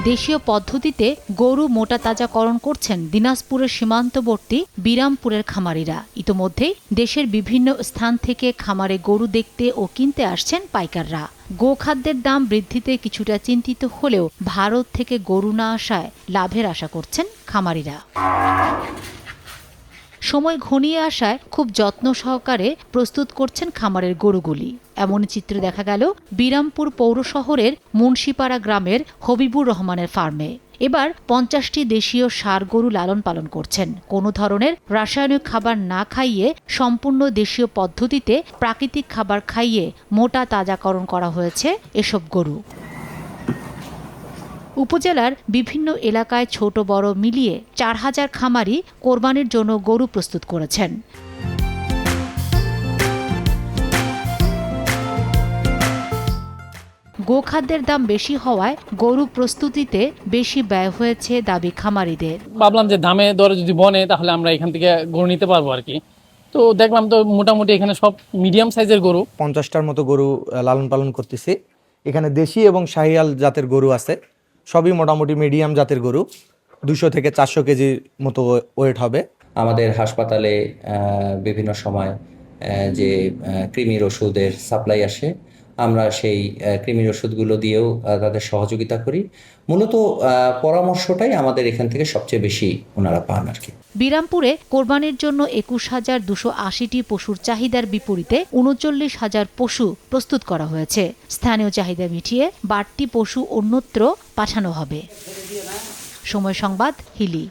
দেশীয় পদ্ধতিতে গরু মোটা তাজাকরণ করছেন দিনাজপুরের সীমান্তবর্তী বিরামপুরের খামারিরা। ইতোমধ্যেই দেশের বিভিন্ন স্থান থেকে খামারে গরু দেখতে ও কিনতে আসছেন পাইকাররা। গোখাদ্যের দাম বৃদ্ধিতে কিছুটা চিন্তিত হলেও ভারত থেকে গরু না আসায় লাভের আশা করছেন খামারিরা। সময় ঘনিয়ে আসায় খুব যত্ন সহকারে প্রস্তুত করছেন খামারের গরুগুলি। এমন চিত্র দেখা গেল বিরামপুর পৌর শহরের মুন্সিপাড়া গ্রামের হবিবুর রহমানের ফার্মে। এবার 50টি দেশীয় ষাঁড় গরু লালন পালন করছেন। কোনো ধরনের রাসায়নিক খাবার না খাইয়ে সম্পূর্ণ দেশীয় পদ্ধতিতে প্রাকৃতিক খাবার খাইয়ে মোটা তাজাকরণ করা হয়েছে এসব গরু। উপজেলার বিভিন্ন এলাকায় ছোট বড় মিলিয়ে 4000 খামারি কোরবানির জন্য গরু প্রস্তুত করেছেন। গোখাদ্যের দাম বেশি হওয়ায় গরু প্রস্তুতিতে বেশি ব্যয় হয়েছে দাবি খামারিদের। ভাবলাম যে দামে দরে যদি বনে তাহলে আমরা এখান থেকে গরু নিতে পারবো আর কি। তো দেখলাম তো মোটামুটি এখানে সব মিডিয়াম সাইজের গরু, 50টার মতো গরু লালন পালন করতেছি। এখানে দেশি এবং শাহিয়াল জাতের গরু আছে, সবই মোটামুটি মিডিয়াম জাতের গরু। 200 থেকে 400 কেজির মতো ওয়েট হবে। আমাদের হাসপাতালে বিভিন্ন সময় যে কৃমির ওষুধের সাপ্লাই আসে, আমরা সেই কৃমির ওষুধগুলো দিয়েও তাদের সহযোগিতা করি। মূলত পরামর্শটাই আমাদের এখান থেকে সবচেয়ে বেশি ওনারা পান আর কি। বিরামপুরে কোরবানির জন্য 21280টি পশুর চাহিদার বিপরীতে 39,000 পশু প্রস্তুত করা হয়েছে। স্থানীয় চাহিদা মিটিয়ে বাড়তি পশু অন্যত্র পাঠানো হবে। সময় সংবাদ, হিলি।